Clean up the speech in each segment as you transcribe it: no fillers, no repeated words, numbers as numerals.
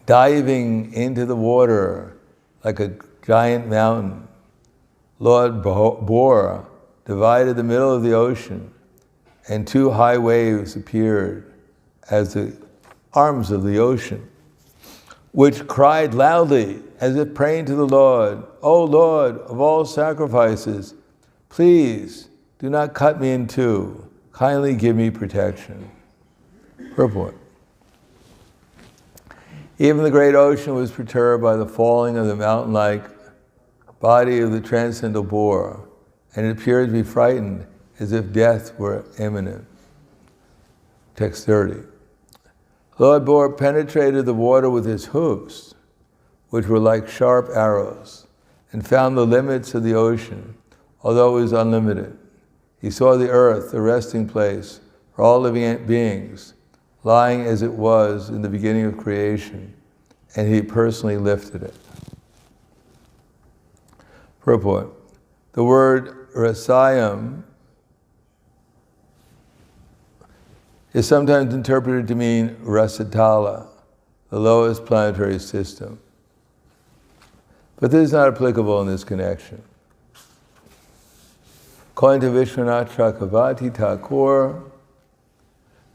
diving into the water like a giant mountain. Lord Bor divided the middle of the ocean, and two high waves appeared as the arms of the ocean, which cried loudly as if praying to the Lord, "O Lord of all sacrifices, please do not cut me in two. Kindly give me protection." Purport. Even the great ocean was perturbed by the falling of the mountain-like body of the transcendental Bor, and it appeared to be frightened as if death were imminent. Text 30. Lord Bor penetrated the water with his hooves, which were like sharp arrows, and found the limits of the ocean, although it was unlimited. He saw the earth, the resting place for all living beings, lying as it was in the beginning of creation, and he personally lifted it. Purport. The word rasayam is sometimes interpreted to mean Rasatala, the lowest planetary system. But this is not applicable in this connection. According to Vishwanath Chakravarti Thakur,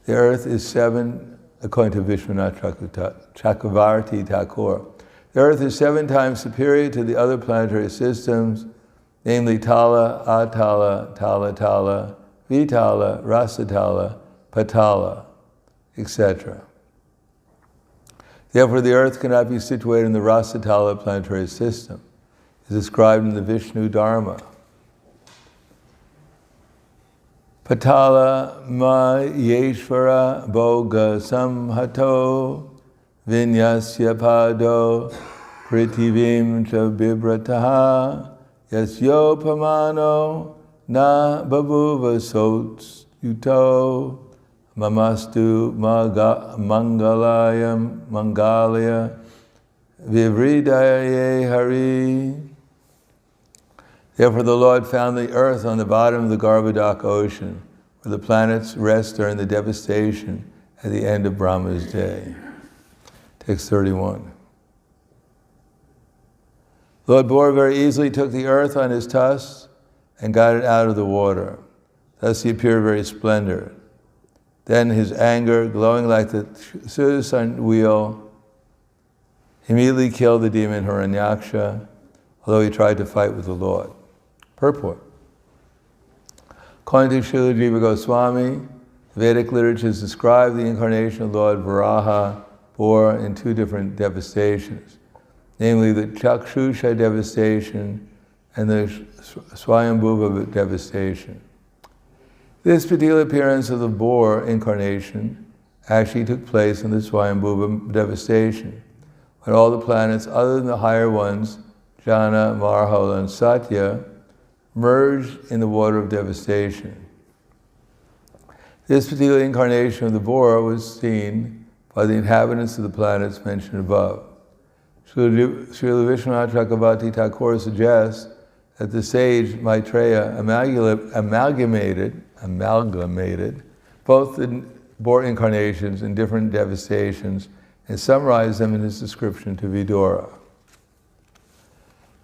the earth is according to Vishwanath Chakravarti Thakur, the earth is 7 times superior to the other planetary systems, namely Tala, Atala, Tala, Vitala, Rasatala, Patala, etc. Therefore, the earth cannot be situated in the Rasatala planetary system, as described in the Vishnu Dharma. Patala ma yeshvara boga samhato vinyasya pado prithivim cha bibrataha yasyo pamano na babuva sots yuto mamastu mangalaya vivridaye hari. Therefore the Lord found the earth on the bottom of the Garbhodaka ocean, where the planets rest during the devastation at the end of Brahma's day. Text 31. Lord Bor very easily took the earth on his tusks and got it out of the water. Thus he appeared very splendid. Then his anger, glowing like the Sudarshan wheel, immediately killed the demon Hiranyaksha, although he tried to fight with the Lord. Purport. According to Srila Jiva Goswami, the Vedic literatures describe the incarnation of Lord Varaha Bor in 2 different devastations, namely the Chakshusha devastation and the Swayambhuva devastation. This particular appearance of the Bor incarnation actually took place in the Swayambhuva devastation, when all the planets other than the higher ones, Jana, Marhola, and Satya, merged in the water of devastation. This particular incarnation of the Bor was seen by the inhabitants of the planets mentioned above. Srila Vishwanath Chakravarti Thakur suggests that the sage Maitreya amalgamated both the Bor incarnations in different devastations and summarized them in his description to Vidura.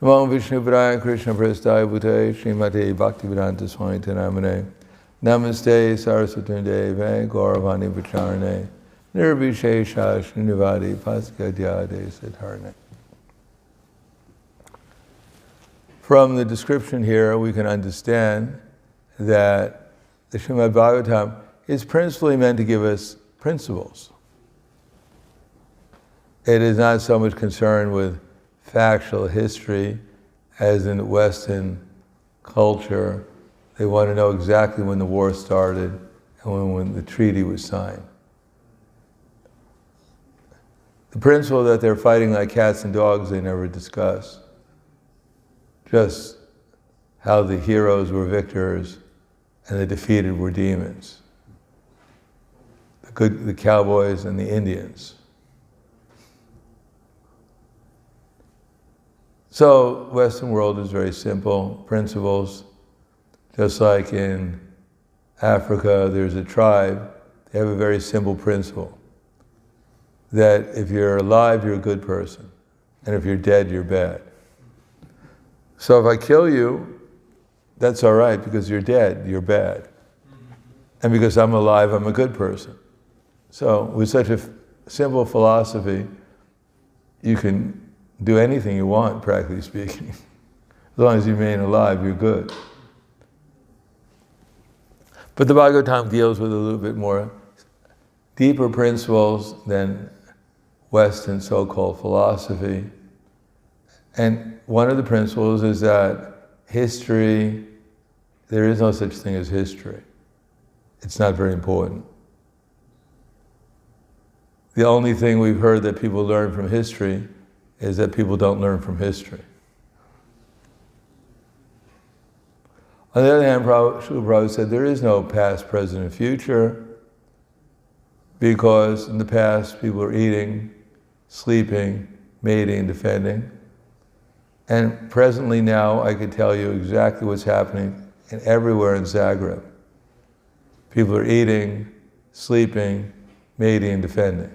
Namo Vishnu Padaya Krishna Prestaya Bhutaya Srimate Bhaktivedanta Swami Namane Namaste Saraswati Deve Gauravani Pacharane Nirvishesha Srinivadi Paskadyade Siddharne. From the description here, we can understand that the Srimad Bhagavatam is principally meant to give us principles. It is not so much concerned with factual history as in Western culture. They want to know exactly when the war started and when the treaty was signed. The principle that they're fighting like cats and dogs, they never discuss. Just how the heroes were victors and the defeated were demons. The cowboys and the Indians. So, Western world is very simple principles. Just like in Africa, there's a tribe, they have a very simple principle. that if you're alive, you're a good person, and if you're dead, you're bad. So if I kill you, that's all right, because you're dead, you're bad. And because I'm alive, I'm a good person. So with such a simple philosophy, you can do anything you want, practically speaking. As long as you remain alive, you're good. But the Bhagavatam deals with a little bit more deeper principles than Western so-called philosophy. And one of the principles is that history, there is no such thing as history. It's not very important. The only thing we've heard that people learn from history is that people don't learn from history. On the other hand, Srila Prabhupada said there is no past, present, and future, because in the past people were eating, sleeping, mating, defending. And presently now I could tell you exactly what's happening everywhere in Zagreb. People are eating, sleeping, mating, and defending.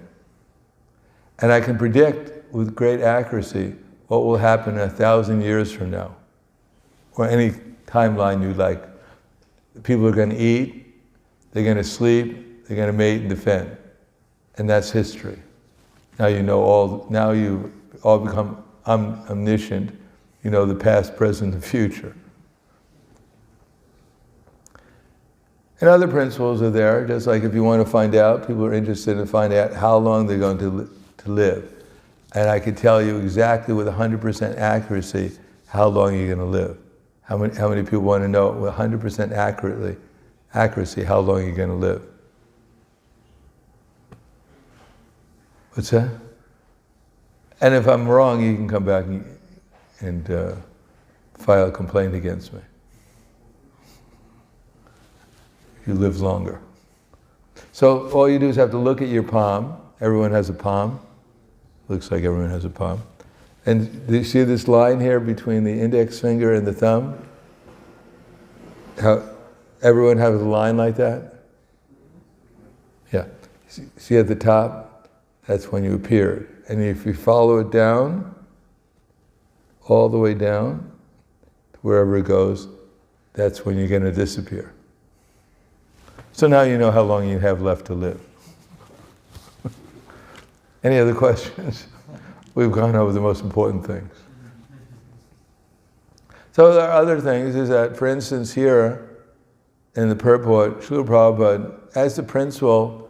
And I can predict with great accuracy what will happen 1,000 years from now, or any timeline you like. People are going to eat, they're going to sleep, they're going to mate and defend. And that's history. Now you know all, now you all become omniscient, you know the past, present, and future. And other principles are there, just like if you want to find out, people are interested in finding out how long they're going to live. And I can tell you exactly with 100% accuracy how long you're going to live. How many people want to know with 100% accuracy how long you're going to live? What's that? And if I'm wrong, you can come back and file a complaint against me. You live longer. So all you do is have to look at your palm. Everyone has a palm. Looks like everyone has a palm. And do you see this line here between the index finger and the thumb? How everyone has a line like that? Yeah. See at the top? That's when you appeared. And if you follow it down, all the way down, to wherever it goes, that's when you're going to disappear. So now you know how long you have left to live. Any other questions? We've gone over the most important things. So there are other things, is that, for instance, here in the purport, Srila Prabhupada, as the principle,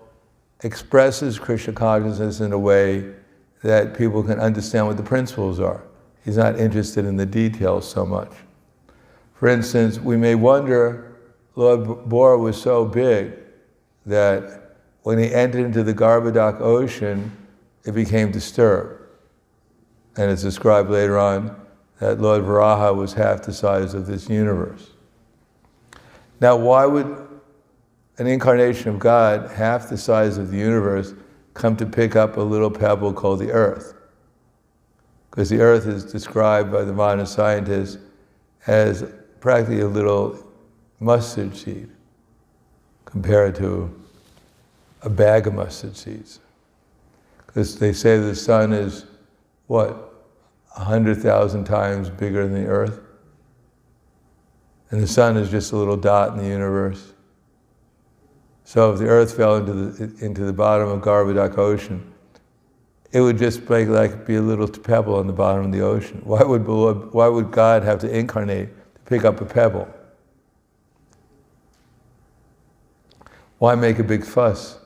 expresses Krishna consciousness in a way that people can understand what the principles are. He's not interested in the details so much. For instance, we may wonder, Lord Bora was so big that when he entered into the Garbhodak ocean, it became disturbed. And it's described later on that Lord Varaha was half the size of this universe. Now, why would an incarnation of God, half the size of the universe, come to pick up a little pebble called the earth? Because the earth is described by the modern scientists as practically a little mustard seed compared to a bag of mustard seeds. Because they say the sun is, what, 100,000 times bigger than the earth? And the sun is just a little dot in the universe. So if the earth fell into the bottom of Garbhodak ocean, it would just be a little pebble on the bottom of the ocean. Why would God have to incarnate to pick up a pebble? Why make a big fuss?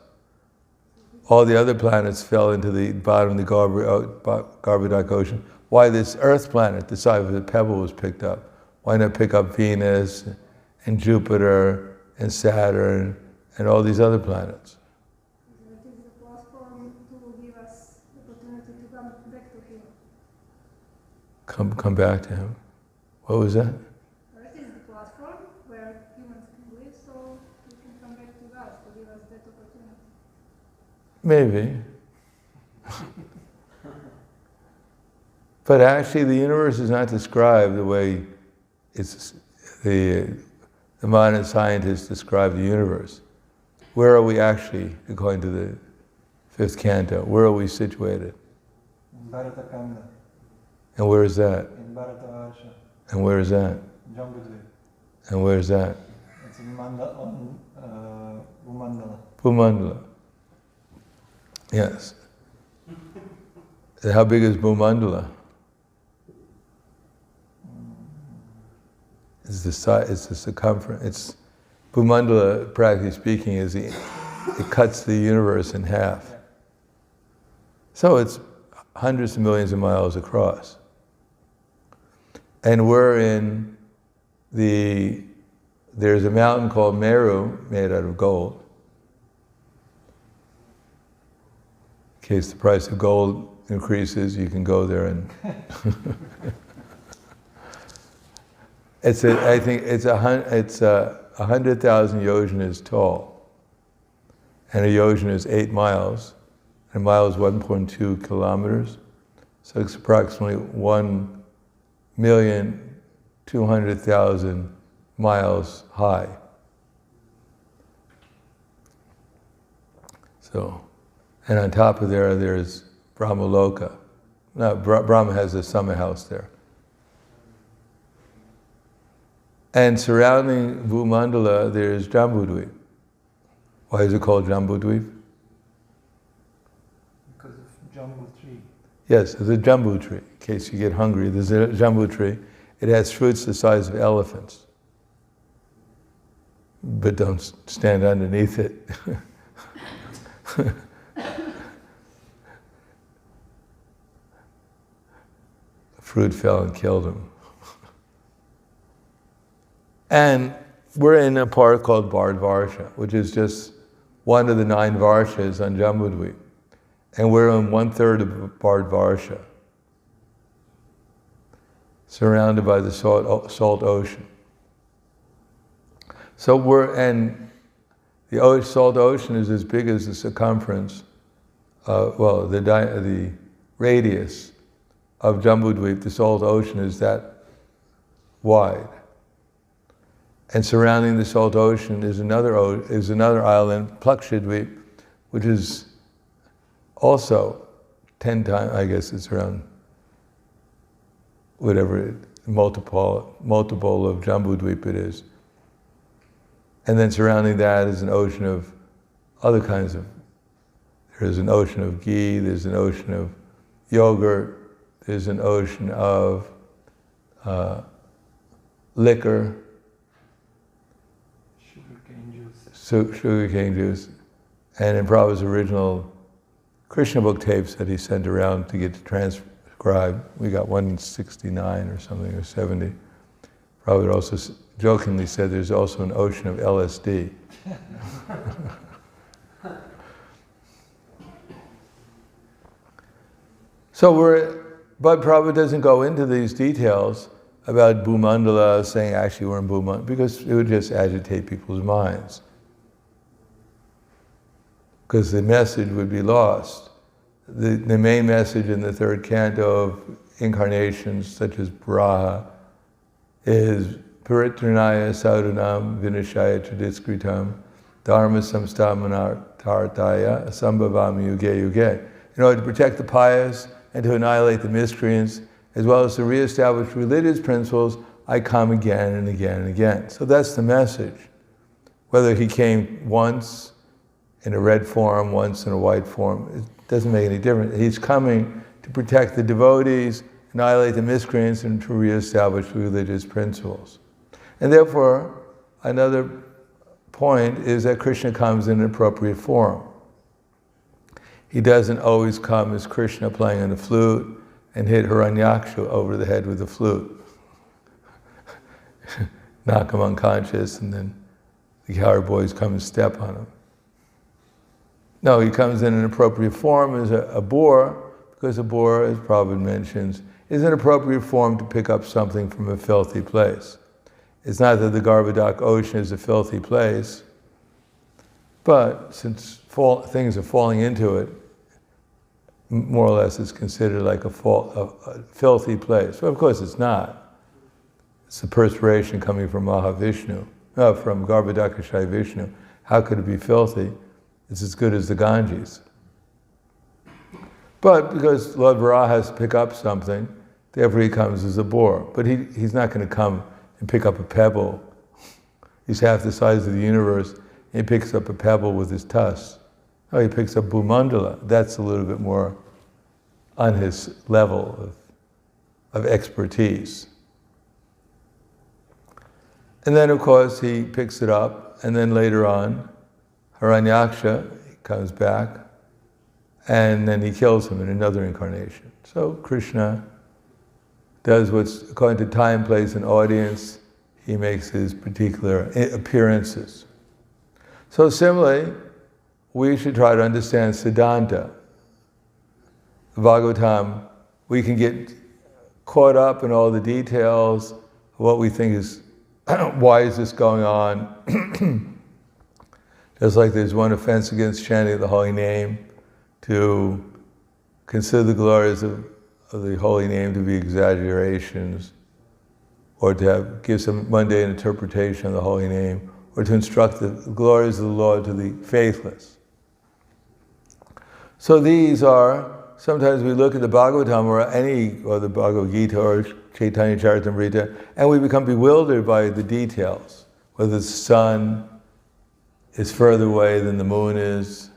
All the other planets fell into the bottom of the Garbhodak ocean. Why this Earth planet, the size of the pebble, was picked up? Why not pick up Venus and Jupiter and Saturn and all these other planets? It is the platform to give us the opportunity to come back to Him. Come back to Him. What was that? Earth is the platform where humans can live, so we can come back to God to give us that opportunity. Maybe. But actually the universe is not described the way the modern scientists describe the universe. Where are we actually, according to the fifth canto. Where are we situated? In Bharatakanda. And where is that? In Bharatavarsha. And where is that? Jambudvip. And where is that? It's in Bhumandala. Bhumandala. Yes. And how big is Bhumandala? It's the circumference. It's Bhumandala, practically speaking, it cuts the universe in half. So it's hundreds of millions of miles across. And we're in there's a mountain called Meru, made out of gold. In case the price of gold increases, you can go there and... I think it's 100,000 yojanas tall. And a yojana is 8 miles. And a mile is 1.2 kilometers. So it's approximately 1,200,000 miles high. So, and on top of there's Brahmaloka. Now, Brahma has a summer house there. And surrounding Bhumandala, there's Jambudvip. Why is it called Jambudvip? Because of Jambu tree. Yes, there's a jambu tree. In case you get hungry, there's a jambu tree. It has fruits the size of elephants. But don't stand underneath it. The fruit fell and killed him. And we're in a part called Bharatvarsha, which is just one of the 9 varshas on Jambudvip. And we're in 1/3 of Bharatvarsha, surrounded by the salt ocean. So the salt ocean is as big as the circumference, the radius of Jambudvip. The salt ocean is that wide. And surrounding the salt ocean is another island, Plakshadvip, which is also 10 times, I guess it's around multiple of Jambudvip it is. And then surrounding that is an ocean of other kinds of, there's an ocean of ghee, there's an ocean of yogurt, there's an ocean of liquor, sugarcane juice. And in Prabhupada's original Krishna book tapes that he sent around to get transcribed, we got 169 or something, or 70. Prabhupada also jokingly said there's also an ocean of LSD. But Prabhupada doesn't go into these details about Bhumandala, saying actually we're in Bhumandala, because it would just agitate people's minds. Because the message would be lost. The main message in the 3rd canto of incarnations, such as Braha, is Paritranaya Sadhunam Vinashaya Tradiskritam Dharma Samstamanartartaya Asambhavami Yuge Yuge. In order to protect the pious and to annihilate the miscreants, as well as to reestablish religious principles, I come again and again and again. So that's the message. Whether he came once in a red form, once in a white form, it doesn't make any difference. He's coming to protect the devotees, annihilate the miscreants, and to reestablish religious principles. And therefore, another point is that Krishna comes in an appropriate form. He doesn't always come as Krishna playing on the flute and hit Hiranyaksha over the head with the flute. Knock him unconscious, and then the cowherd boys come and step on him. No, he comes in an appropriate form as a boar, because a boar, as Prabhupada mentions, is an appropriate form to pick up something from a filthy place. It's not that the Garbhodak ocean is a filthy place, but since things are falling into it, more or less it's considered like a filthy place. But of course it's not. It's the perspiration coming from Mahavishnu, from Garbhodakashaya Vishnu. How could it be filthy? It's as good as the Ganges. But because Lord Varaha has to pick up something, therefore he comes as a boar. But he's not going to come and pick up a pebble. He's half the size of the universe, and he picks up a pebble with his tusks. No, he picks up Bhumandala. That's a little bit more on his level of expertise. And then, of course, he picks it up, and then later on, Hiranyaksha comes back, and then he kills him in another incarnation. So Krishna does what's, according to time, place, and audience, he makes his particular appearances. So similarly, we should try to understand Siddhanta. The Bhagavatam, we can get caught up in all the details of what we think is, why is this going on? Just like there's one offense against chanting the holy name, to consider the glories of the holy name to be exaggerations, or to give some mundane interpretation of the holy name, or to instruct the glories of the Lord to the faithless. So these are, sometimes we look at the Bhagavatam or the Bhagavad Gita or Chaitanya Charitamrita, and we become bewildered by the details, whether the sun is further away than the moon is,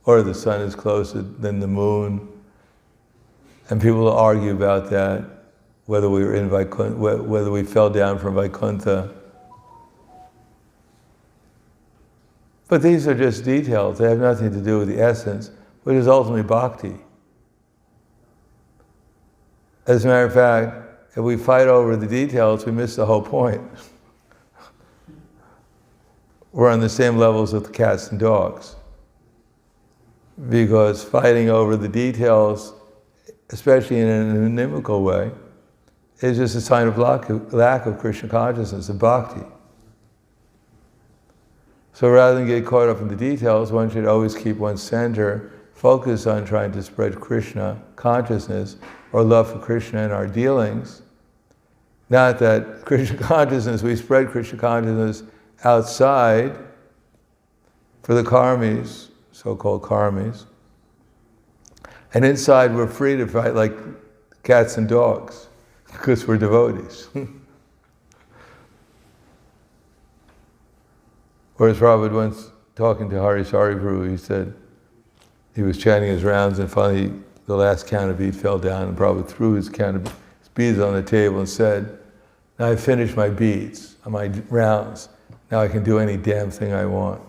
or the sun is closer than the moon. And people argue about that, whether we were in Vaikuntha, whether we fell down from Vaikuntha. But these are just details. They have nothing to do with the essence, which is ultimately bhakti. As a matter of fact, if we fight over the details, we miss the whole point. We're on the same levels with the cats and dogs. Because fighting over the details, especially in an inimical way, is just a sign of lack of Krishna consciousness, of bhakti. So rather than get caught up in the details, one should always keep one's center focused on trying to spread Krishna consciousness or love for Krishna in our dealings. Not that Krishna consciousness, we spread Krishna consciousness outside for the karmis, so-called karmis. And inside we're free to fight like cats and dogs, because we're devotees. Whereas Prabhupada once talking to Hari Prabhu, he said, he was chanting his rounds and finally the last count of bead fell down and Prabhupada threw his beads on the table and said, now I've finished my beads on my rounds. Now I can do any damn thing I want.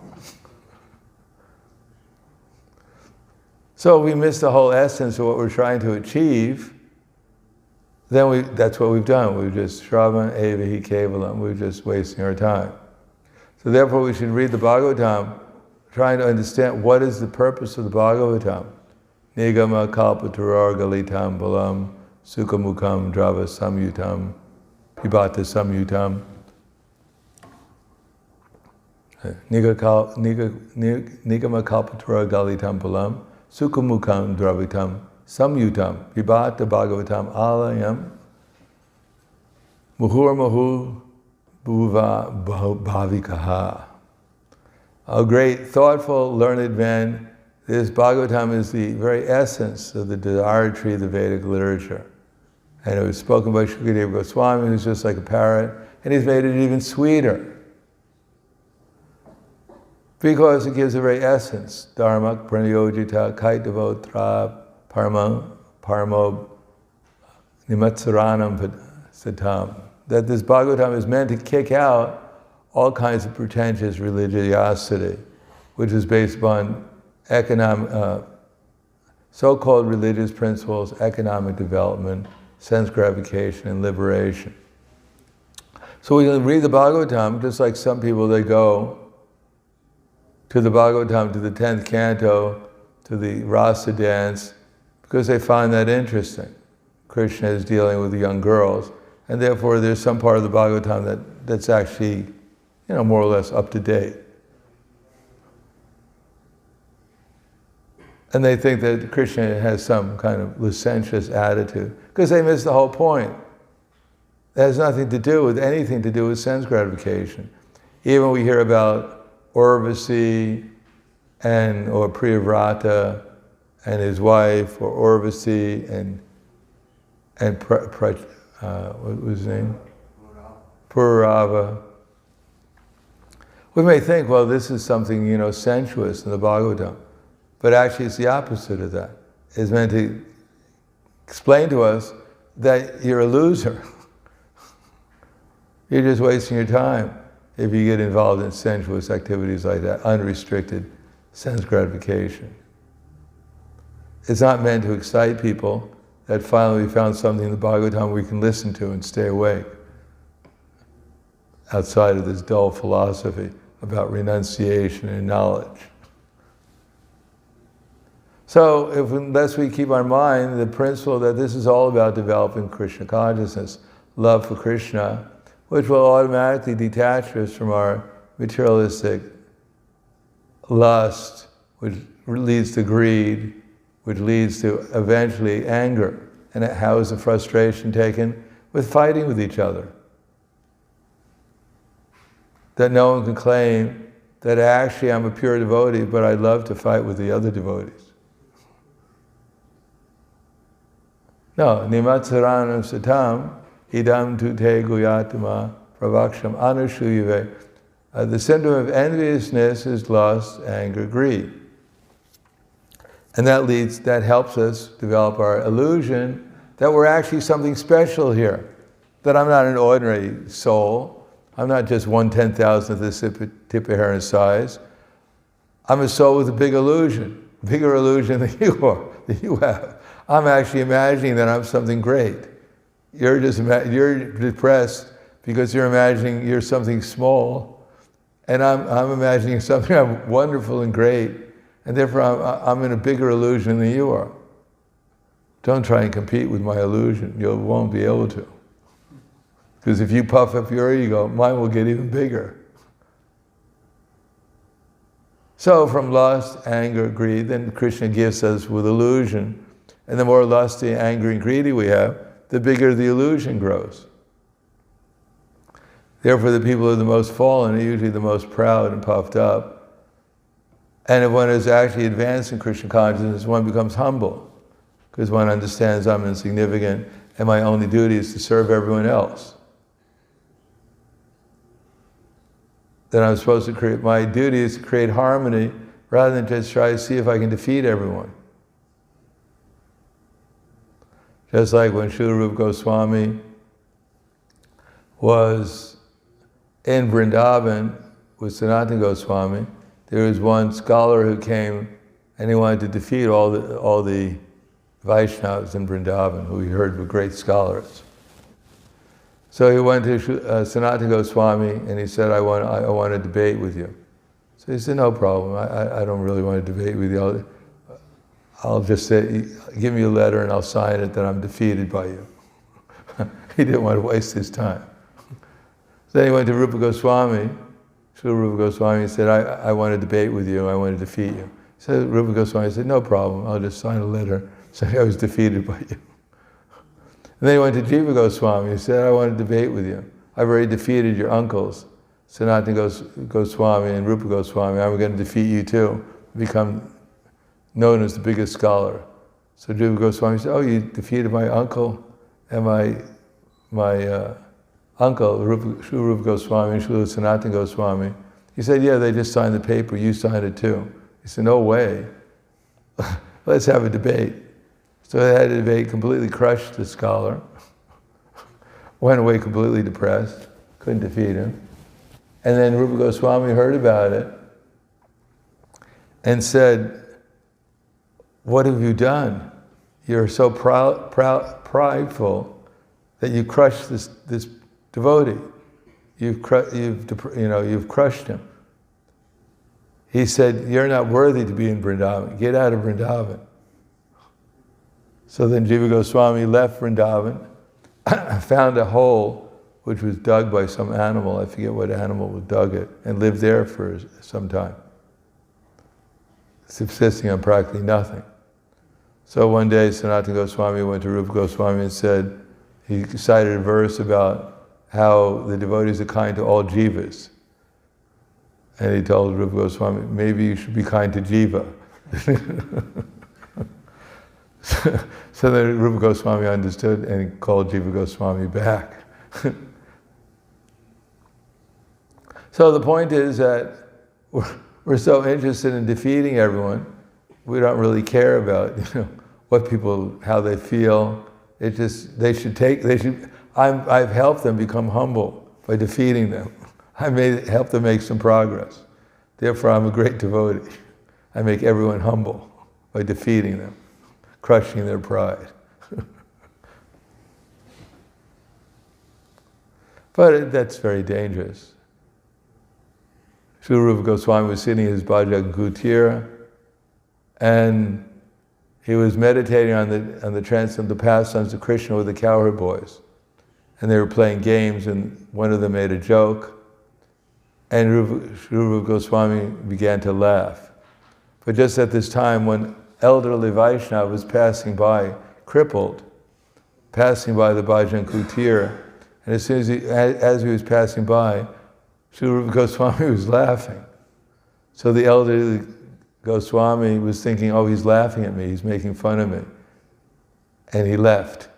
So we miss the whole essence of what we're trying to achieve. Then that's what we've done. We've just Shravan Evahi Kevalam. We're just wasting our time. So therefore we should read the Bhagavatam trying to understand what is the purpose of the Bhagavatam. Nigama kalpatarar galitam balam sukhamukam drava samyutam pibata samyutam. Nigama kalpatarar galitam balam sukhamukam dravitam samyutam pibata bhagavatam alayam muhur bhuva bhavikaha. A great, thoughtful, learned man. This Bhagavatam is the very essence of the desire tree of the Vedic literature. And it was spoken by Shukadeva Goswami, who's just like a parrot, and he's made it even sweeter. Because it gives the very essence. Dharmak pranayojita kaitavotra paramo nimatsaranam satam. That this Bhagavatam is meant to kick out all kinds of pretentious religiosity, which is based upon so-called religious principles, economic development, sense gratification, and liberation. So we can read the Bhagavatam, just like some people, they go to the Bhagavatam, to the 10th canto, to the Rasa dance, because they find that interesting. Krishna is dealing with the young girls, and therefore there's some part of the Bhagavatam that's actually, more or less up to date. And they think that Krishna has some kind of licentious attitude, because they miss the whole point. It has nothing to do with anything to do with sense gratification. Even we hear about Urvasi or Priyavrata and his wife, or Urvasi, and what was his name? Purava. We may think, well, this is something, sensuous in the Bhagavatam. But actually it's the opposite of that. It's meant to explain to us that you're a loser. You're just wasting your time if you get involved in sensuous activities like that, unrestricted sense gratification. It's not meant to excite people that finally we found something in the Bhagavatam we can listen to and stay awake, outside of this dull philosophy about renunciation and knowledge. So unless we keep our mind the principle that this is all about developing Krishna consciousness, love for Krishna, which will automatically detach us from our materialistic lust, which leads to greed, which leads to eventually anger. And how is the frustration taken? With fighting with each other. That no one can claim that actually I'm a pure devotee, but I love to fight with the other devotees. No, nimatsaranam satam idam tute guyatama pravaksham anushuyave. The symptom of enviousness is lust, anger, greed. And that helps us develop our illusion that we're actually something special here. That I'm not an ordinary soul. I'm not just 1/10,000th of this tip of hair in size. I'm a soul with a big illusion, bigger illusion than you have. I'm actually imagining that I'm something great. You're depressed because you're imagining you're something small, and I'm imagining something I'm wonderful and great, and therefore I'm in a bigger illusion than you are. Don't try and compete with my illusion. You won't be able to. Because if you puff up your ego, mine will get even bigger. So from lust, anger, greed, then Krishna gifts us with illusion. And the more lusty, angry, and greedy we have, the bigger the illusion grows. Therefore, the people who are the most fallen are usually the most proud and puffed up. And if one is actually advanced in Krishna consciousness, one becomes humble. Because one understands I'm insignificant and my only duty is to serve everyone else. That I'm supposed to create, my duty is to create harmony rather than just try to see if I can defeat everyone. Just like when Srila Rupa Goswami was in Vrindavan with Sanatana Goswami, there was one scholar who came and he wanted to defeat all the Vaishnavas in Vrindavan, who he heard were great scholars. So he went to Sanatana Goswami and he said, I want to debate with you. So he said, no problem, I don't really want to debate with you. I'll just say, give me a letter and I'll sign it that I'm defeated by you. He didn't want to waste his time. So then he went to Rupa Goswami, Srila Rupa Goswami, and said, I want to debate with you, I want to defeat you. So Rupa Goswami said, no problem, I'll just sign a letter saying I was defeated by you. And then he went to Jiva Goswami, he said, I want to debate with you. I've already defeated your uncles, Sanatana Goswami and Rupa Goswami, I'm going to defeat you too, become known as the biggest scholar. So Jiva Goswami said, oh, you defeated my uncle and my uncle, Srila Rupa Goswami and Srila Sanatana Goswami. He said, yeah, they just signed the paper, you signed it too. He said, no way, let's have a debate. So they had a debate, completely crushed the scholar, went away completely depressed, couldn't defeat him. And then Rupa Goswami heard about it and said, what have you done? You're so prideful that you crushed this devotee. You've crushed him. He said, you're not worthy to be in Vrindavan. Get out of Vrindavan. So then Jiva Goswami left Vrindavan, found a hole which was dug by some animal, I forget what animal dug it, and lived there for some time, subsisting on practically nothing. So one day Sanatana Goswami went to Rupa Goswami and said, he cited a verse about how the devotees are kind to all jivas. And he told Rupa Goswami, maybe you should be kind to Jiva. So then Rupa Goswami understood and he called Jiva Goswami back. So the point is that we're so interested in defeating everyone, we don't really care about, what people, how they feel. It just, I've helped them become humble by defeating them. Helped them make some progress. Therefore, I'm a great devotee. I make everyone humble by defeating them, crushing their pride. But that's very dangerous. Srila Rupa Goswami was sitting in his Bhajan Kutir, and he was meditating on the transcendental pastimes of Krishna with the cowherd boys. And they were playing games, and one of them made a joke, and Rupa Goswami began to laugh. But just at this time, when elderly Vaishnava was passing by, crippled, passing by the Bhajan Kutir, and as he was passing by, Srila Rupa Goswami was laughing. So the elderly Goswami was thinking, oh, he's laughing at me, he's making fun of me. And he left.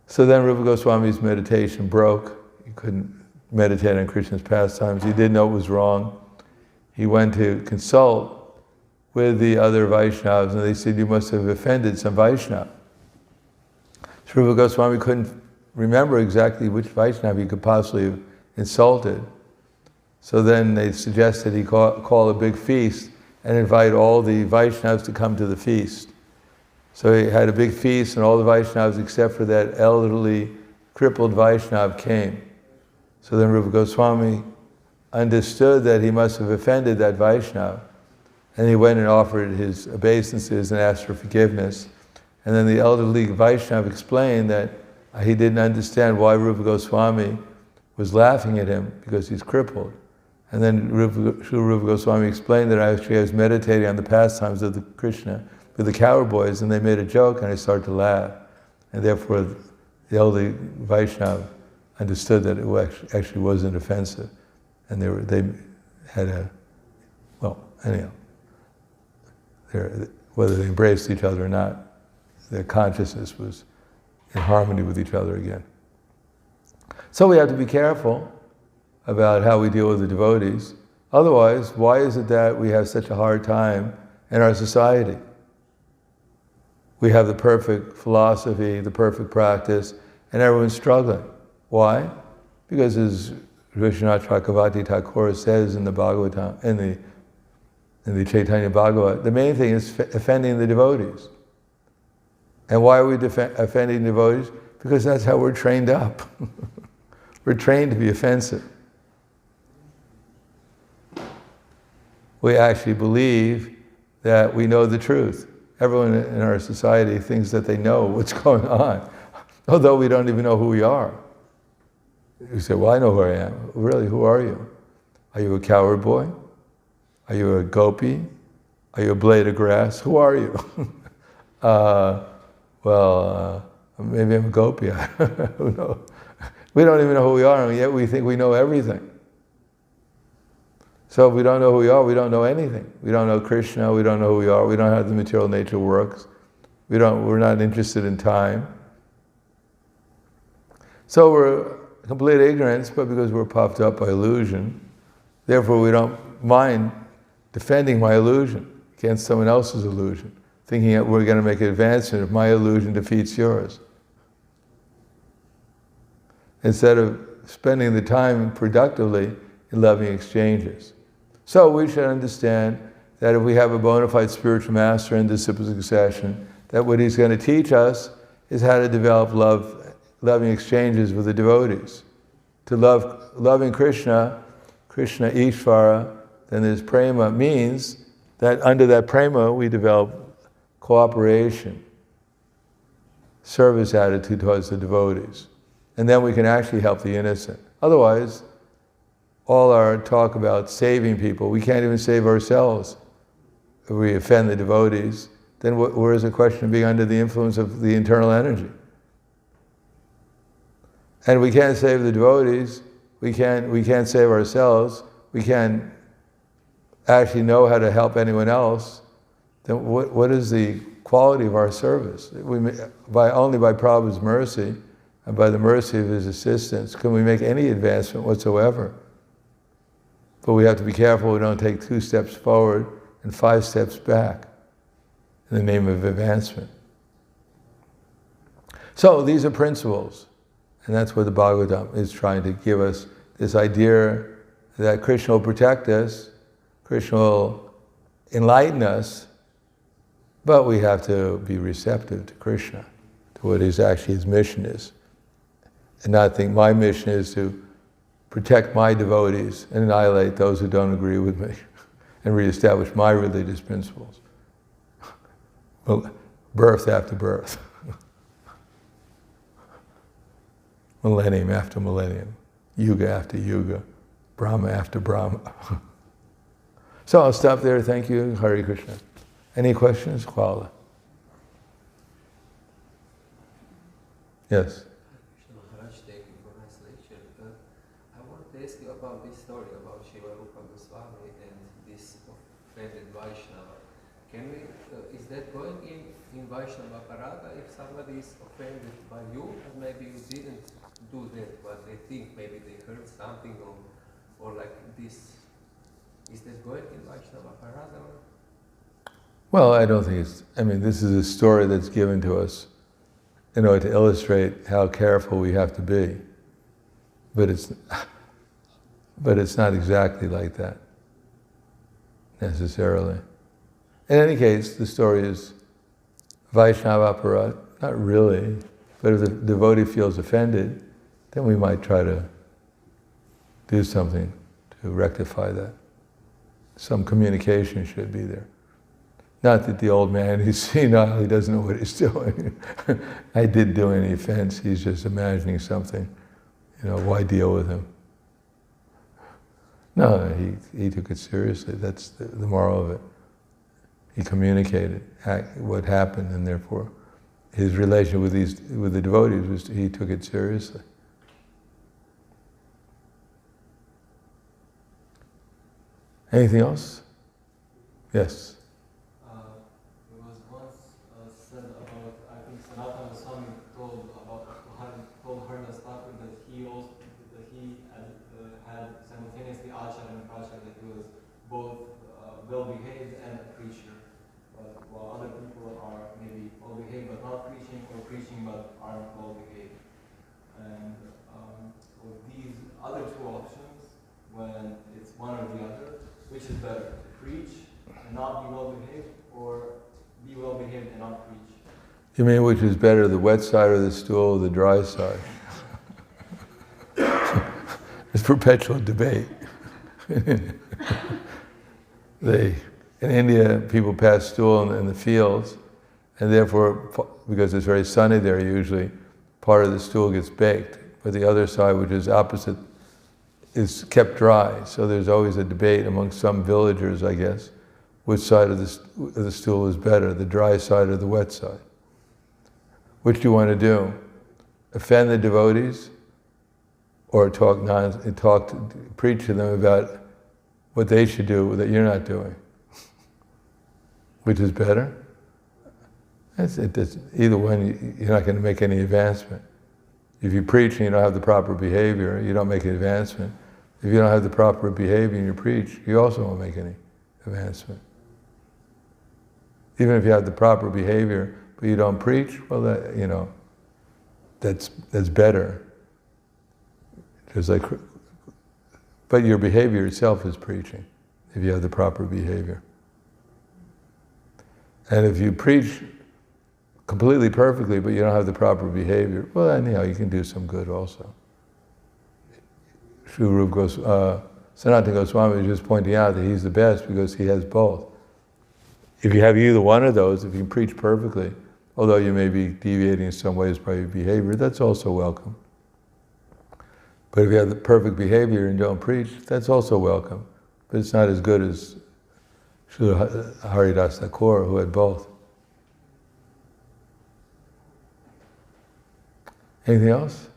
So then Rupa Goswami's meditation broke. He couldn't meditate on Krishna's pastimes. He didn't know what was wrong. He went to consult with the other Vaishnavas, and they said, you must have offended some Vaishnava. So Rupa Goswami couldn't remember exactly which Vaishnava he could possibly have insulted. So then they suggested he call a big feast and invite all the Vaishnavas to come to the feast. So he had a big feast, and all the Vaishnavas except for that elderly, crippled Vaishnava came. So then Rupa Goswami understood that he must have offended that Vaishnava, and he went and offered his obeisances and asked for forgiveness. And then the elderly Vaishnava explained that he didn't understand why Rupa Goswami was laughing at him because he's crippled. And then Srila Rupa Goswami explained that I was meditating on the pastimes of the Krishna with the cowherd boys, and they made a joke, and I started to laugh. And therefore, the elderly Vaishnava understood that it actually wasn't offensive. And they had anyhow, whether they embraced each other or not, their consciousness was in harmony with each other again. So we have to be careful about how we deal with the devotees. Otherwise, why is it that we have such a hard time in our society? We have the perfect philosophy, the perfect practice, and everyone's struggling. Why? Because as Vishwanath Chakravarti Thakur says in the Bhagavatam, in the Chaitanya Bhagavat, the main thing is offending the devotees. And why are we offending devotees? Because that's how we're trained up. We're trained to be offensive. We actually believe that we know the truth. Everyone in our society thinks that they know what's going on, although we don't even know who we are. You say, well, I know who I am. Really, who are you? Are you a cowherd boy? Are you a gopi? Are you a blade of grass? Who are you? Maybe I'm a gopi. Who knows? We don't even know who we are, and yet we think we know everything. So if we don't know who we are, we don't know anything. We don't know Krishna, we don't know who we are, we don't know how the material nature works. We're not interested in time. So we're complete ignorance, but because we're puffed up by illusion, therefore we don't mind defending my illusion against someone else's illusion, thinking that we're going to make an advancement if my illusion defeats yours. Instead of spending the time productively in loving exchanges. So we should understand that if we have a bona fide spiritual master in disciple succession, that what he's going to teach us is how to develop loving exchanges with the devotees. To loving Krishna Ishvara, then there's prema, means that under that prema we develop cooperation, service attitude towards the devotees. And then we can actually help the innocent. Otherwise, all our talk about saving people, we can't even save ourselves. If we offend the devotees, then where is the question of being under the influence of the internal energy? And we can't save the devotees, we can't save ourselves, we can't actually know how to help anyone else, then what is the quality of our service? Only by Prabhupada's mercy and by the mercy of his assistance can we make any advancement whatsoever. But we have to be careful we don't take 2 steps forward and 5 steps back in the name of advancement. So these are principles, and that's what the Bhagavatam is trying to give us, this idea that Krishna will protect us, Krishna will enlighten us, but we have to be receptive to Krishna, to what his mission is, and not think my mission is to protect my devotees and annihilate those who don't agree with me and reestablish my religious principles. Birth after birth. Millennium after millennium. Yuga after yuga. Brahma after Brahma. So I'll stop there. Thank you. Hare Krishna. Any questions? Kuala. Yes. Thank you for nice lecture. I want to ask you about this story about Shiva Rupa Goswami and this offended Vaishnava. Can we? Is that going in Vaishnava Parada if somebody is offended by you, or maybe you didn't do that, but they think maybe they heard something or like this? Is that going in Vaishnava Parada? Well, I don't think it's. I mean, this is a story that's given to us in order to illustrate how careful we have to be. But it's not exactly like that, necessarily. In any case, the story is Vaishnava Aparat, not really, but if the devotee feels offended, then we might try to do something to rectify that. Some communication should be there. Not that the old man, he's senile, he doesn't know what he's doing. I didn't do any offense, he's just imagining something. Why deal with him? No, he took it seriously. That's the moral of it. He communicated what happened, and therefore his relation with the devotees was he took it seriously. Anything else? Yes. There was once said about, I think Swami told Hardas Thakur that he had simultaneously Acharya and Pracharya, that he was both well-behaved and a preacher. But while other people are maybe well-behaved but not preaching, or preaching but aren't well-behaved. And with these other 2 options, when it's one or the other, which is better, to preach and not be well-behaved, or be well-behaved and not preach? You mean which is better, the wet side of the stool or the dry side? It's perpetual debate. In India, people pass stool in the fields, and therefore, because it's very sunny there usually, part of the stool gets baked, but the other side, which is opposite, is kept dry. So there's always a debate among some villagers, I guess, which side of the stool is better, the dry side or the wet side. Which do you want to do? Offend the devotees, or preach to them about what they should do that you're not doing? Which is better? Either one, you're not going to make any advancement. If you preach and you don't have the proper behavior, you don't make an advancement. If you don't have the proper behavior and you preach, you also won't make any advancement. Even if you have the proper behavior, but you don't preach, well, that's better. But your behavior itself is preaching, if you have the proper behavior. And if you preach completely perfectly, but you don't have the proper behavior, well, anyhow, you can do some good also. Sanatana Goswami was just pointing out that he's the best because he has both. If you have either one of those, if you can preach perfectly, although you may be deviating in some ways by your behavior, that's also welcome. But if you have the perfect behavior and don't preach, that's also welcome. But it's not as good as Srila Haridas Thakur, who had both. Anything else?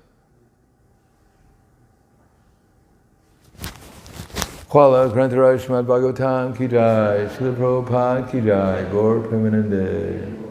Kuala Grantaraj Srimad Bhagavatam ki jai, Srila Prabhupada ki jai, Gaur Premanande.